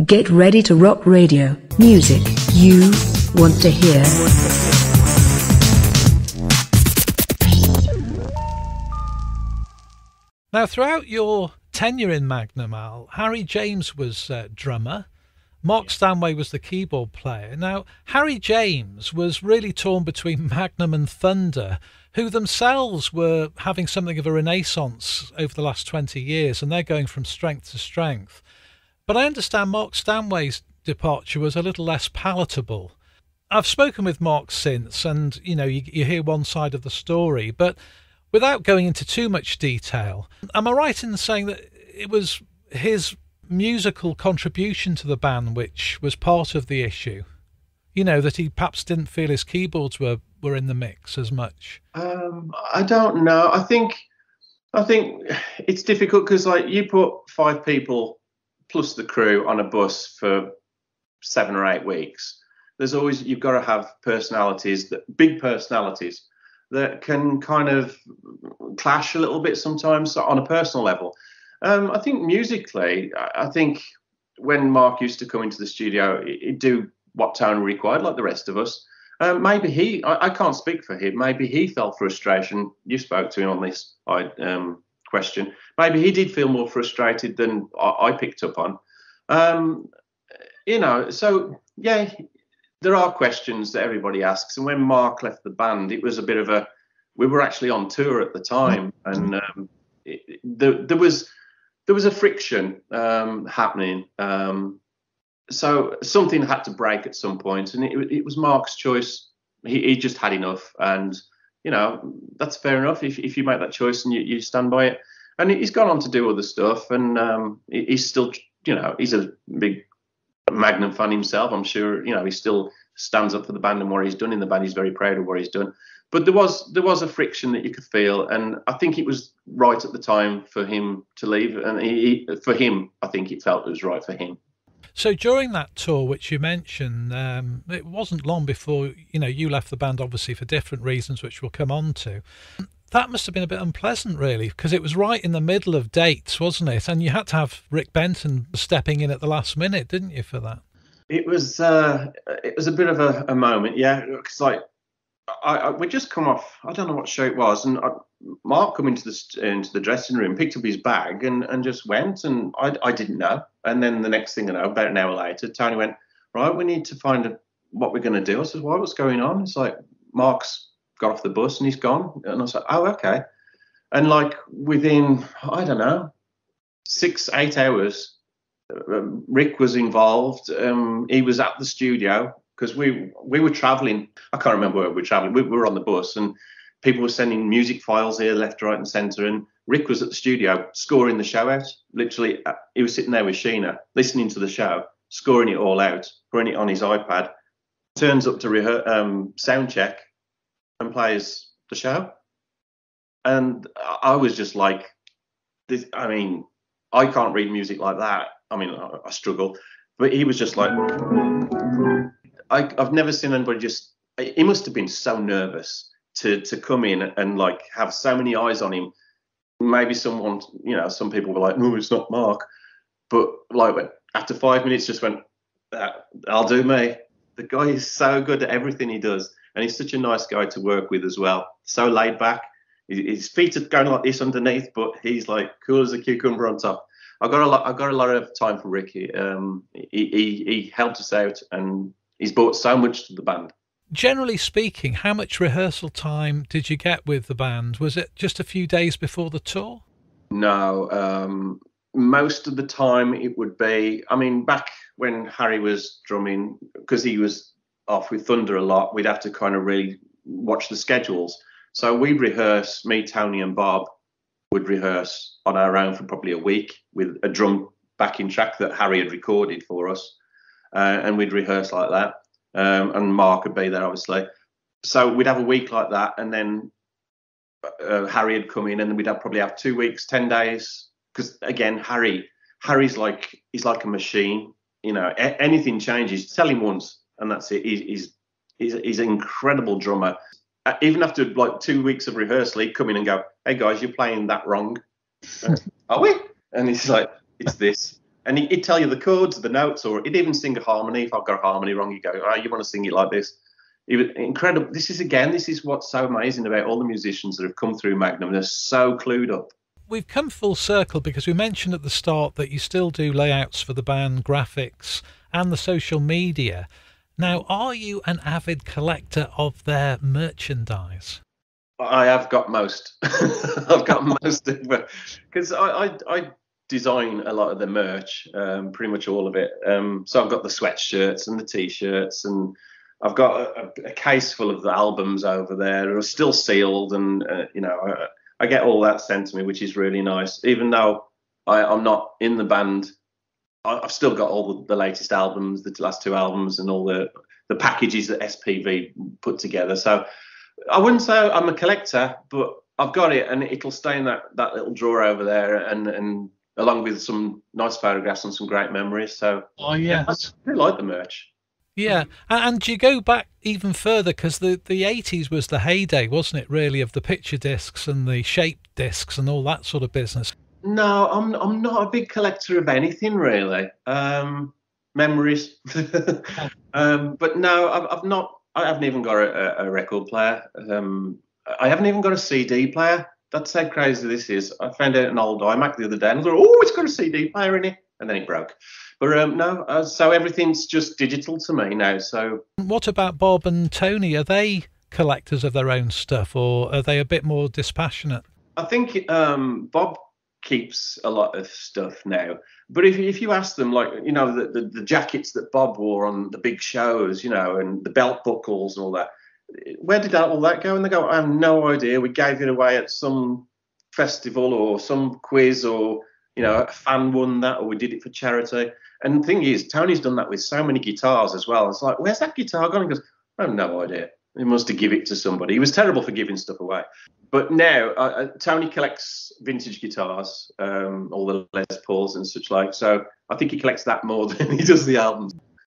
Get ready to rock radio. Music you want to hear. Now, throughout your tenure in Magnum, Al, Harry James was drummer. Mark Stanway was the keyboard player. Now, Harry James was really torn between Magnum and Thunder, who themselves were having something of a renaissance over the last 20 years, and they're going from strength to strength. But I understand Mark Stanway's departure was a little less palatable. I've spoken with Mark since, and, you hear one side of the story, but without going into too much detail, am I right in saying that it was his musical contribution to the band which was part of the issue? That he perhaps didn't feel his keyboards were in the mix as much? I don't know. I think it's difficult because, you put 5 people plus the crew on a bus for 7 or 8 weeks. You've got to have big personalities that can kind of clash a little bit sometimes on a personal level. I think musically, when Mark used to come into the studio, he'd do what Tony required, like the rest of us. Maybe I can't speak for him, maybe he felt frustration. You spoke to him on this question. Maybe he did feel more frustrated than I picked up on. So, yeah, there are questions that everybody asks. And when Mark left the band, it was a bit of we were actually on tour at the time, and there was a friction happening. So something had to break at some point, and it was Mark's choice. He just had enough, and that's fair enough if you make that choice and you stand by it. And he's gone on to do other stuff, and he's still, he's a big Magnum fan himself. I'm sure, he still stands up for the band and what he's done in the band. He's very proud of what he's done. But there was a friction that you could feel, and I think it was right at the time for him to leave. And I think it felt it was right for him. So during that tour, which you mentioned, it wasn't long before, you left the band, obviously for different reasons, which we'll come on to. That must have been a bit unpleasant, really, because it was right in the middle of dates, wasn't it? And you had to have Rick Benton stepping in at the last minute, didn't you, for that? It was a bit of a moment, yeah. Because we just come off, I don't know what show it was, and Mark come into the dressing room, picked up his bag, and just went, and I didn't know. And then the next thing I know, about an hour later, Tony went, right, we need to find what we're going to do. I said, what's going on? It's like, Mark's got off the bus and he's gone. And I was like, oh, okay. And within, I don't know, 6-8 hours, Rick was involved. He was at the studio because we were traveling. I can't remember where we were traveling. We were on the bus, and people were sending music files here, left, right, and centre. And Rick was at the studio scoring the show out. Literally, he was sitting there with Sheena, listening to the show, scoring it all out, putting it on his iPad. Turns up to sound check and plays the show. And I was just like, this. I mean, I can't read music like that. I mean, I struggle. But he was just like, I've never seen anybody he must have been so nervous to come in and have so many eyes on him. Maybe someone, some people were like, no, it's not Mark. But after 5 minutes, just went, I'll do me. The guy is so good at everything he does. And he's such a nice guy to work with as well. So laid back. His feet are going like this underneath, but he's cool as a cucumber on top. I got a lot of time for Ricky. He helped us out, and he's brought so much to the band. Generally speaking, how much rehearsal time did you get with the band? Was it just a few days before the tour? No, most of the time it would be, back when Harry was drumming, because he was off with Thunder a lot, we'd have to kind of really watch the schedules. So we'd rehearse, me, Tony and Bob would rehearse on our own for probably a week with a drum backing track that Harry had recorded for us. And we'd rehearse like that. And Mark would be there, obviously. So we'd have a week like that, and then Harry would come in, and then we'd probably have 2 weeks, 10 days. Because again, Harry's he's like a machine. Anything changes. Tell him once, and that's it. He's an incredible drummer. Even after 2 weeks of rehearsal, he'd come in and go, "Hey guys, you're playing that wrong." Are we? And he's like, "It's this." And he'd tell you the chords, the notes, or he'd even sing a harmony. If I've got a harmony wrong, he'd go, "Oh, you want to sing it like this?" He was incredible. This is what's so amazing about all the musicians that have come through Magnum. They're so clued up. We've come full circle because we mentioned at the start that you still do layouts for the band, graphics, and the social media. Now, are you an avid collector of their merchandise? I have got most. I've got most of it because I design a lot of the merch, pretty much all of it. So I've got the sweatshirts and the t-shirts, and I've got a case full of the albums over there that are still sealed, and I get all that sent to me, which is really nice. Even though I'm not in the band, I've still got all the latest albums, the last two albums, and all the packages that SPV put together. So I wouldn't say I'm a collector, but I've got it, and it'll stay in that little drawer over there, and along with some nice photographs and some great memories. So yeah, I really like the merch. Yeah, and you go back even further because the 80s was the heyday, wasn't it, really, of the picture discs and the shape discs and all that sort of business? No, I'm not a big collector of anything really. Memories, but no, I've not. I haven't even got a record player. I haven't even got a CD player. That's how crazy this is. I found out an old iMac the other day, and I thought, oh, it's got a CD player in it, and then it broke. But no, so everything's just digital to me now. So what about Bob and Tony? Are they collectors of their own stuff, or are they a bit more dispassionate? I think Bob keeps a lot of stuff now. But if you ask them, like, the jackets that Bob wore on the big shows, and the belt buckles and all that, where did all that go? And they go, I have no idea. We gave it away at some festival or some quiz, or a fan won that, or we did it for charity. And the thing is, Tony's done that with so many guitars as well. It's like, where's that guitar gone? He goes, I have no idea. He must have given it to somebody. He was terrible for giving stuff away. But now Tony collects vintage guitars, all the Les Pauls and such like. So I think he collects that more than he does the albums.